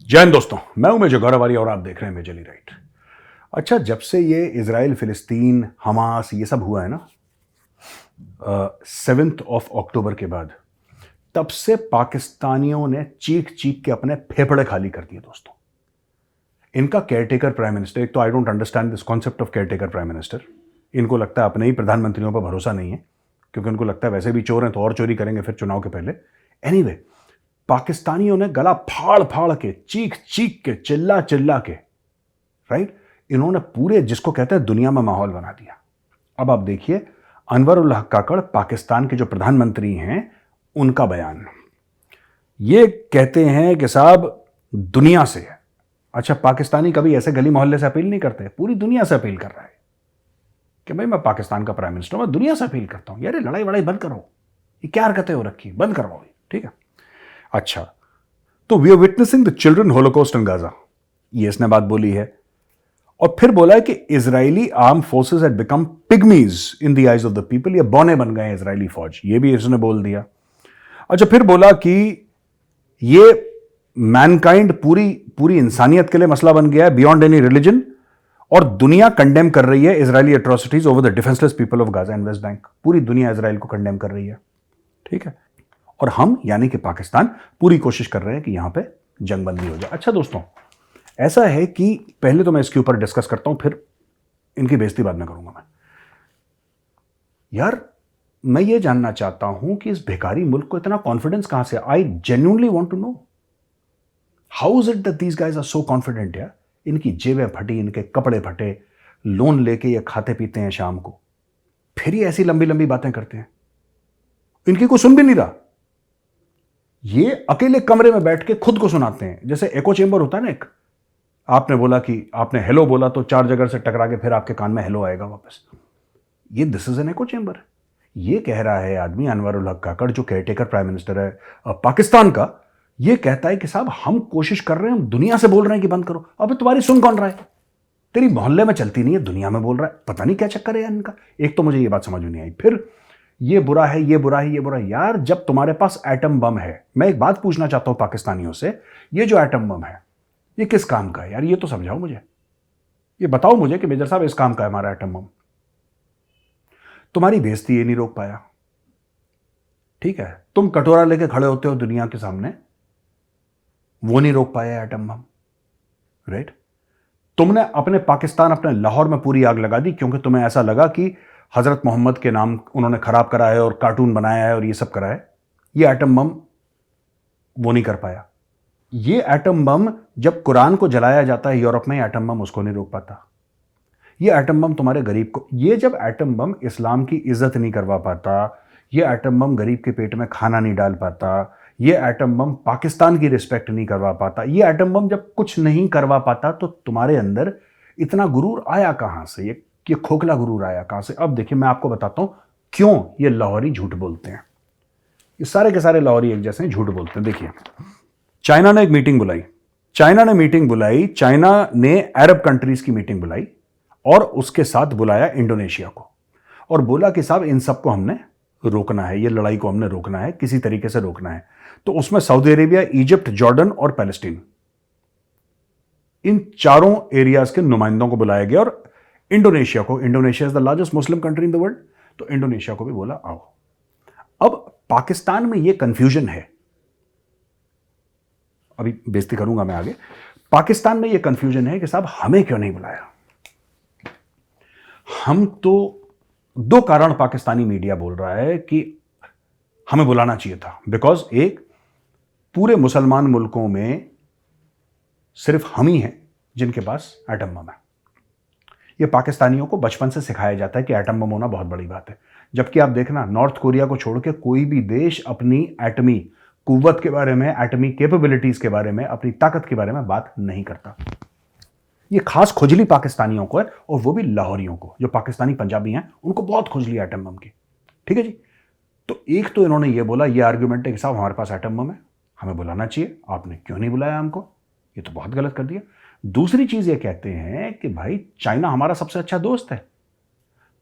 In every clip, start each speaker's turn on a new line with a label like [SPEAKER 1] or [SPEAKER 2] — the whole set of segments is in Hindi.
[SPEAKER 1] जय हिंद दोस्तों, मैं हूं मेजर गौरव और आप देख रहे हैं मेजरली राइट। अच्छा, जब से ये इजराइल फिलिस्तीन हमास ये सब हुआ है ना 7 अक्टूबर के बाद, तब से पाकिस्तानियों ने चीख चीख के अपने फेफड़े खाली कर दिए दोस्तों। इनका केयरटेकर प्राइम मिनिस्टर, एक तो I don't understand this concept of caretaker prime minister. इनको लगता है अपने ही प्रधानमंत्रियों पर भरोसा नहीं है, क्योंकि उनको लगता है वैसे भी चोर हैं तो और चोरी करेंगे फिर चुनाव के पहले। एनीवे, पाकिस्तानियों ने गला फाड़ फाड़ के, चीख चीख के, चिल्ला चिल्ला के, राइट, इन्होंने पूरे जिसको कहते हैं दुनिया में माहौल बना दिया। अब आप देखिए अनवर उल हक काकड़, पाकिस्तान के जो प्रधानमंत्री हैं, उनका बयान ये कहते हैं कि साहब दुनिया से, अच्छा पाकिस्तानी कभी ऐसे गली मोहल्ले से अपील नहीं करते, पूरी दुनिया से अपील कर रहा है कि भाई मैं पाकिस्तान का प्राइम मिनिस्टर हूं, मैं दुनिया से अपील करता हूं, यार ये लड़ाई वड़ाई बंद करो, ये क्या हरकतें हो रखी, बंद करवाओ, ठीक है। अच्छा, तो we are witnessing the children holocaust in Gaza, ये इसने बात बोली है। और फिर बोला है कि Israeli armed forces had become pygmies in the eyes of the people, ये बौने बन गए इजरायली फौज, ये भी इसने बोल दिया। अच्छा, फिर बोला कि ये मैनकाइंड पूरी पूरी इंसानियत के लिए मसला बन गया है, बियॉन्ड एनी रिलीजन, और दुनिया कंडेम कर रही है Israeli atrocities over the defenceless people of Gaza and West Bank. पूरी दुनिया इजराइल को कंडेम कर रही है, ठीक है। और हम यानी कि पाकिस्तान पूरी कोशिश कर रहे हैं कि यहां पे जंगबंदी हो जाए। अच्छा दोस्तों, ऐसा है कि पहले तो मैं इसके ऊपर डिस्कस करता हूं, फिर इनकी बेइज्जती बाद में करूंगा मैं। यार, मैं ये जानना चाहता हूं कि इस भिखारी मुल्क को इतना कॉन्फिडेंस कहां से? I genuinely want to know how is it that these guys are so confident. यार, इनकी जेबें फटी, इनके कपड़े फटे, लोन लेके ये खाते पीते हैं शाम को, फिर ये ऐसी लंबी लंबी बातें करते हैं, इनकी कोई सुन भी नहीं रहा। ये अकेले कमरे में बैठ के खुद को सुनाते हैं, जैसे एको चेंबर होता है ना एक, आपने बोला कि आपने हेलो बोला तो 4 जगह से टकरा के फिर आपके कान में हेलो आएगा वापस। ये this is an echo chamber. ये कह रहा है आदमी अनवर उल हक काकड़, जो केयरटेकर प्राइम मिनिस्टर है पाकिस्तान का, ये कहता है कि साहब हम कोशिश कर रहे हैं, हम दुनिया से बोल रहे हैं कि बंद करो। अब तुम्हारी सुन कौन रहा है? तेरी मोहल्ले में चलती नहीं है, दुनिया में बोल रहा है। पता नहीं क्या चक्कर है यार इनका। एक तो मुझे ये बात समझ में नहीं आई, फिर ये बुरा है, ये बुरा है, ये बुरा है। यार, जब तुम्हारे पास एटम बम है, मैं एक बात पूछना चाहता हूं पाकिस्तानियों से, ये जो एटम बम है ये किस काम का है यार? ये तो समझाओ मुझे, ये बताओ मुझे कि मेजर साहब इस काम का है हमारा एटम बम। तुम्हारी बेइज्जती ये नहीं रोक पाया, ठीक है। तुम कटोरा लेके खड़े होते हो दुनिया के सामने, वो नहीं रोक पाया एटम बम, राइट। तुमने अपने पाकिस्तान, अपने लाहौर में पूरी आग लगा दी, क्योंकि तुम्हें ऐसा लगा कि हजरत मोहम्मद के नाम उन्होंने खराब करा है और कार्टून बनाया है और ये सब करा है। ये एटम बम वो नहीं कर पाया। ये एटम बम जब कुरान को जलाया जाता है यूरोप में, एटम बम उसको नहीं रोक पाता। ये एटम बम तुम्हारे गरीब को, ये जब एटम बम इस्लाम की इज्जत नहीं करवा पाता, ये एटम बम गरीब के पेट में खाना नहीं डाल पाता, ये एटम बम पाकिस्तान की रिस्पेक्ट नहीं करवा पाता, ये एटम बम जब कुछ नहीं करवा पाता, तो तुम्हारे अंदर इतना गुरूर आया कहां से? ये खोखला गुरूर आया कहां से? अब देखिए, मैं आपको बताता हूं क्यों ये लाहौरी झूठ बोलते हैं। ये सारे के सारे लाहौरी एक जैसे झूठ बोलते हैं। देखिए, चाइना ने एक मीटिंग बुलाई, चाइना ने अरब कंट्रीज की मीटिंग बुलाई और उसके साथ बुलाया इंडोनेशिया को, और बोला कि साहब इन सबको हमने रोकना है, ये लड़ाई को हमने रोकना है, किसी तरीके से रोकना है। तो उसमें सऊदी अरेबिया, इजिप्ट, जॉर्डन और पैलेस्टीन, इन चारों एरियाज के नुमाइंदों को बुलाया गया, और इंडोनेशिया को, Indonesia is the largest Muslim country in the world, तो इंडोनेशिया को भी बोला आओ। अब पाकिस्तान में यह कंफ्यूजन है, अभी बेइज्जती करूंगा मैं आगे। पाकिस्तान में यह कंफ्यूजन है कि साहब हमें क्यों नहीं बुलाया। हम तो, दो कारण पाकिस्तानी मीडिया बोल रहा है कि हमें बुलाना चाहिए था, बिकॉज एक, पूरे मुसलमान मुल्कों में सिर्फ हम ही हैं जिनके पास एटम बम है। ये पाकिस्तानियों को बचपन से सिखाया जाता है कि एटम बम होना बहुत बड़ी बात है, जबकि आप देखना नॉर्थ कोरिया को छोड़ के कोई भी देश अपनी एटमी कुव्वत के बारे में, एटमी कैपेबिलिटीज के बारे में, अपनी ताकत के बारे में बात नहीं करता। ये खास खुजली पाकिस्तानियों को है, और वो भी लाहौरियों को, जो पाकिस्तानी पंजाबी हैं उनको बहुत खुजली एटम बम की, ठीक है जी। तो एक तो इन्होंने ये बोला, ये आर्ग्यूमेंट है कि साहब हमारे पास एटम बम है, हमें बुलाना चाहिए, आपने क्यों नहीं बुलाया हमको, ये तो बहुत गलत कर दिया। दूसरी चीज ये कहते हैं कि भाई चाइना हमारा सबसे अच्छा दोस्त है।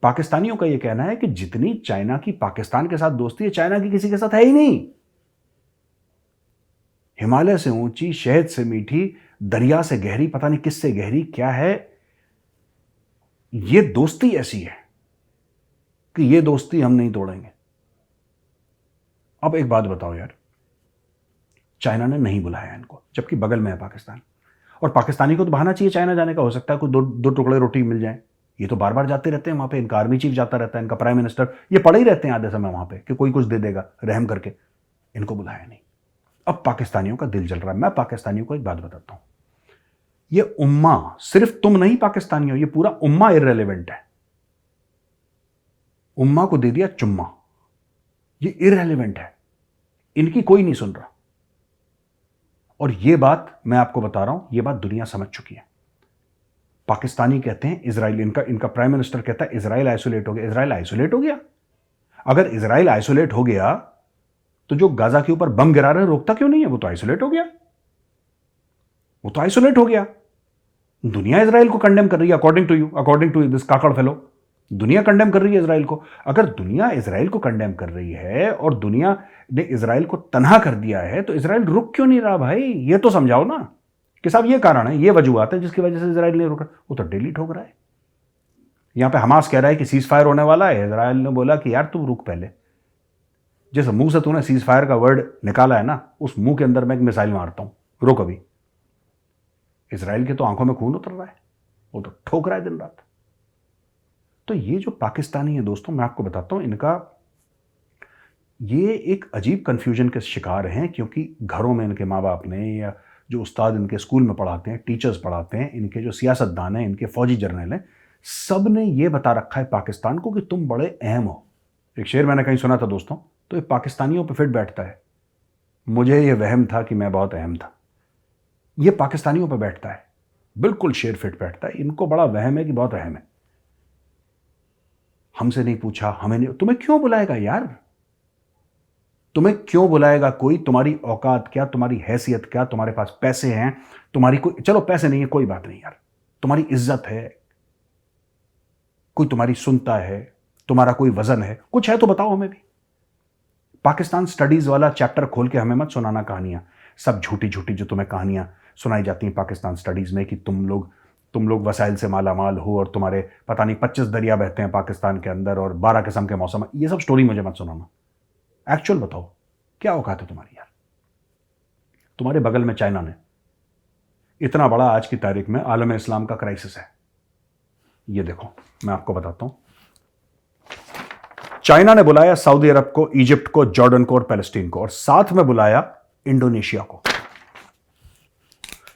[SPEAKER 1] पाकिस्तानियों का ये कहना है कि जितनी चाइना की पाकिस्तान के साथ दोस्ती है, चाइना की किसी के साथ है ही नहीं। हिमालय से ऊंची, शहद से मीठी, दरिया से गहरी, पता नहीं किससे गहरी, क्या है ये दोस्ती ऐसी है कि ये दोस्ती हम नहीं तोड़ेंगे। अब एक बात बताओ यार, चाइना ने नहीं बुलाया इनको, जबकि बगल में है पाकिस्तान, और पाकिस्तानी को तो बहाना चाहिए चाइना जाने का, हो सकता है कोई दो टुकड़े रोटी मिल जाए। ये तो बार बार जाते रहते हैं वहां पे, इनका आर्मी चीफ जाता रहता है, इनका प्राइम मिनिस्टर, ये पड़े ही रहते हैं आधे समय वहां पे कि कोई कुछ दे देगा रहम करके। इनको बुलाया नहीं। अब पाकिस्तानियों का दिल जल रहा है। मैं पाकिस्तानियों को एक बात बताता हूं, ये उम्मा, सिर्फ तुम नहीं पाकिस्तानी हो, ये पूरा उम्मा इररेलेवेंट है। उम्मा को दे दिया चुम्मा, ये इररेलेवेंट है, इनकी कोई नहीं सुन रहा। और ये बात मैं आपको बता रहा हूं, ये बात दुनिया समझ चुकी है। पाकिस्तानी कहते हैं इजराइल, इनका प्राइम मिनिस्टर कहता है इजराइल आइसोलेट हो गया। इजराइल आइसोलेट हो गया? अगर इजराइल आइसोलेट हो गया तो जो गाजा के ऊपर बम गिरा रहे हैं रोकता क्यों नहीं है? वो तो आइसोलेट हो गया, वो तो आइसोलेट हो गया। दुनिया इजराइल को कंडेम कर रही है, according to this Kakar fellow. दुनिया कंडेम कर रही है इजराइल को। अगर दुनिया इजराइल को कंडेम कर रही है और दुनिया ने इजराइल को तनहा कर दिया है, तो इजराइल रुक क्यों नहीं रहा भाई? ये तो समझाओ ना कि साहब ये कारण है, ये वजूहत है जिसकी वजह से इजराइल नहीं रुक रहा। वो तो डेली ठोक रहा है। यहां पे हमास कह रहा है कि सीज फायर होने वाला है, इजराइल ने बोला कि यार तू रुक पहले। जिस मुंह से तूने सीज फायर का वर्ड निकाला है ना, उस मुंह के अंदर मैं एक मिसाइल मारता हूं, रुक अभी। इजराइल के तो आंखों में खून उतर रहा है, वो तो ठोक रहा है दिन रात। तो ये जो पाकिस्तानी है दोस्तों, मैं आपको बताता हूं, इनका ये एक अजीब कंफ्यूजन के शिकार हैं, क्योंकि घरों में इनके माँ बाप ने या जो उस्ताद इनके स्कूल में पढ़ाते हैं, टीचर्स पढ़ाते हैं, इनके जो सियासतदान हैं, इनके फौजी जर्नल हैं, सब ने ये बता रखा है पाकिस्तान को कि तुम बड़े अहम हो। एक शेर मैंने कहीं सुना था दोस्तों, तो ये पाकिस्तानियों पे फिट बैठता है। मुझे ये वहम था कि मैं बहुत अहम था। ये पाकिस्तानियों पे बैठता है, बिल्कुल शेर फिट बैठता है। इनको बड़ा वहम है कि बहुत अहम है। हमसे नहीं पूछा, हमें नहीं, तुम्हें क्यों बुलाएगा यार? तुम्हें क्यों बुलाएगा कोई? तुम्हारी औकात क्या, तुम्हारी हैसियत क्या? तुम्हारे पास पैसे हैं, तुम्हारी कोई, चलो पैसे नहीं है कोई बात नहीं यार, तुम्हारी इज्जत है, कोई तुम्हारी सुनता है, तुम्हारा कोई वजन है, कुछ है तो बताओ हमें भी। पाकिस्तान स्टडीज वाला चैप्टर खोल के हमें मत सुनाना कहानियां, सब झूठी झूठी जो तुम्हें कहानियां सुनाई जाती हैं पाकिस्तान स्टडीज में कि तुम लोग वसाइल से माला माल हो और तुम्हारे पता नहीं 25 दरिया बहते हैं पाकिस्तान के अंदर और 12 किस्म के मौसम। ये सब स्टोरी मुझे मत सुनाना, एक्चुअल बताओ क्या औकात है तुम्हारी यार? तुम्हारे बगल में चाइना ने इतना बड़ा आज की तारीख में आलम इस्लाम का क्राइसिस है। ये देखो मैं आपको बताता हूं, चाइना ने बुलाया सऊदी अरब को, इजिप्ट को, जॉर्डन को और पैलेस्टीन को, और साथ में बुलाया इंडोनेशिया को।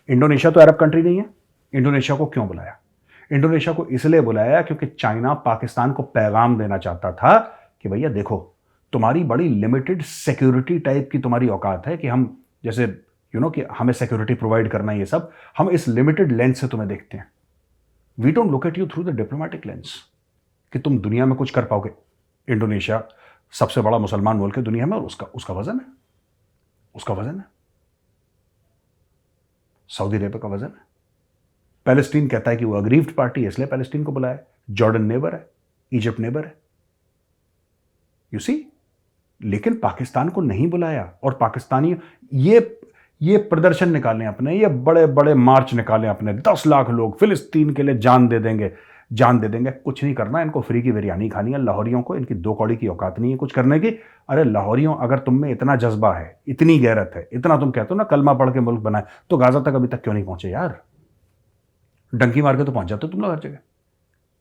[SPEAKER 1] इंडोनेशिया तो अरब कंट्री नहीं है। इंडोनेशिया को क्यों बुलाया? इंडोनेशिया को इसलिए बुलाया क्योंकि चाइना पाकिस्तान को पैगाम देना चाहता था कि भैया देखो, तुम्हारी बड़ी लिमिटेड सिक्योरिटी टाइप की तुम्हारी औकात है कि हम जैसे कि हमें सिक्योरिटी प्रोवाइड करना है, ये सब हम इस लिमिटेड लेंस से तुम्हें देखते हैं। We don't look at you through the diplomatic lens कि तुम दुनिया में कुछ कर पाओगे। इंडोनेशिया सबसे बड़ा मुसलमान मुल्क है दुनिया में, और उसका वजन है, उसका वजन है सऊदी अरेबिया का वजन है। पैलेस्टीन कहता है कि वो अग्रीव्ड पार्टी है, इसलिए पैलेस्टीन को बुलाया। जॉर्डन नेबर है, इजिप्ट नेबर है, यू सी। लेकिन पाकिस्तान को नहीं बुलाया। और पाकिस्तानी ये प्रदर्शन निकालें अपने, ये बड़े बड़े मार्च निकालें अपने, 10 लाख लोग फिलिस्तीन के लिए जान दे देंगे। कुछ नहीं करना, इनको फ्री की बिरयानी खानी है। लाहौरियों को इनकी 2 कौड़ी की औकात नहीं है कुछ करने की। अरे लाहौरियों, अगर तुम में इतना जज्बा है, इतनी गैरत है, इतना तुम कहते हो ना कलमा पढ़ के मुल्क बनाए, तो गाजा तक अभी तक क्यों नहीं पहुंचे यार? डंकी मार के तो पहुंच जाते तुम लोग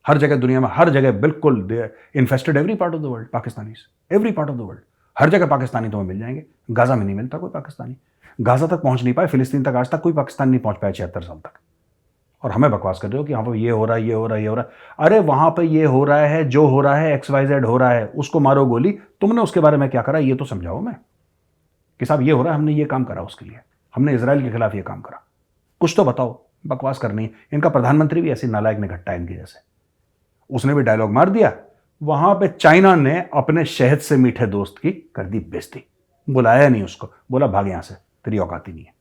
[SPEAKER 1] हर जगह दुनिया में, हर जगह बिल्कुल infested every part of the world Pakistanis, every part of the world. हर जगह पाकिस्तानी तुम्हें मिल जाएंगे। गाजा में नहीं मिलता कोई पाकिस्तानी। गाजा तक पहुंच नहीं पाए, फिलिस्तीन तक आज तक कोई पाकिस्तानी नहीं पहुंच पाया 76 साल तक। और हमें बकवास कर रहे हो कि यहाँ पर ये हो रहा है, ये हो रहा है, ये हो रहा है। अरे वहां पर ये हो रहा है, जो हो रहा है, XYZ हो रहा है, उसको मारो गोली। तुमने उसके बारे में क्या करा ये तो समझाओ मैं, कि साहब ये हो रहा है, हमने ये काम करा, उसके लिए हमने इजराइल के खिलाफ ये काम करा, कुछ तो बताओ। बकवास करनी है। इनका प्रधानमंत्री भी ऐसे नालायक निकट्टा है इनके जैसे, उसने भी डायलॉग मार दिया। वहां पे चाइना ने अपने शहद से मीठे दोस्त की कर दी बेइज्जती, बुलाया नहीं उसको, बोला भाग यहां से, तेरी औकात ही नहीं है।